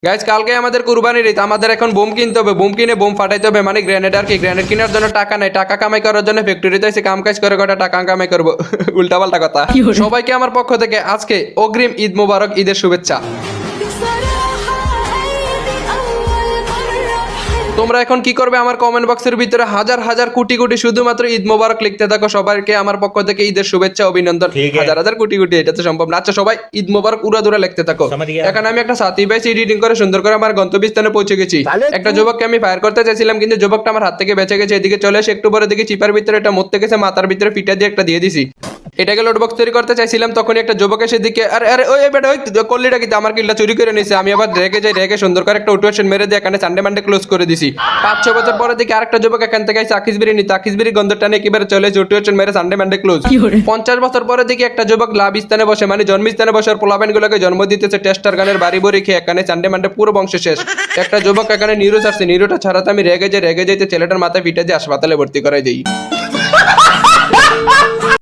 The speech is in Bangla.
গাইস কালকে আমাদের কুরবানির ঈদ, আমাদের এখন বোম কিনতে হবে, বোম কিনে বোম ফাটাইতে হবে, মানে গ্রেনেড আর কি। গ্রেনেড কেনার জন্য টাকা নাই, টাকা কামাই করার জন্য ফ্যাক্টরিতে এসে কাম কাজ করে কটা টাকা কামাই করবো। উল্টাপাল্টা কথা। সবাইকে আমার পক্ষ থেকে আজকে অগ্রিম ঈদ মোবারক, ঈদের শুভেচ্ছা। তোমরা এখন কি করবে, আমার কমেন্ট বক্সের ভিতরে হাজার হাজার কোটি কোটি শুধুমাত্র ঈদ মোবারক লিখতে থাকো। সবাইকে আমার পক্ষ থেকে ঈদের শুভেচ্ছা, অভিনন্দন। হাজার হাজার কোটি কোটি, এটা তো সম্ভব না। আচ্ছা সবাই ঈদ মোবারক উড়াদুরা লিখতে থাকো। এখন আমি একটা সাথী ভাই এডিটিং করে সুন্দর করে আমার গন্তব্যস্থানে পৌঁছে গেছি। একটা যুবককে আমি ফায়ার করতে চাইছিলাম, কিন্তু যুবকটা আমার হাত থেকে বেঁচে গেছে। এদিকে চলে এসে একটু পরে দিকে চিপার ভিতরে এটা মরতে গেছে, মাথার ভিতরে পিটা দিয়ে একটা দিয়ে দিছি। এটাকে লোড বক্স তৈরি করতে চাইছিলাম, তখনই একটা যুবক এসে দিকে আরে আরে ওই বেটা ওই কল্লিটা কিন্তু আমার কিলটা চুরি করে নিয়েছে। আমি আবার রেগে যাই, রেগে সুন্দর করে একটা ওটুয়েশন মেরে দিয়ে এখানে সানডে মানডে ক্লোজ করে দিছি। 5-6 বছর পরে দিকে আরেকটা যুবক এখান থেকে চাকিসবিরি নিতে, চাকিসবিরি গন্ধ টানে একেবারে চলে ওটুয়েশন মেরে সানডে মানডে ক্লোজ। 50 বছর পরে দিকে একটা যুবক লাভ স্থানে বসে, মানে জন্মস্থানে বসে পোলাবেন গুলোকে জন্ম দিতেছে টেস্টার গানের বাড়ি বড়ি খেয়ে। এখানে সানডে মানডে পুরো বংশ শেষ। একটা যুবক এখানে নিরু ছাড়ছে, নিরুটা ছাড়াতে আমি রেগে যাইতে ছেলেটার মাথায় পিঠে দিয়ে হাসপাতালে ভর্তি করাই যাই।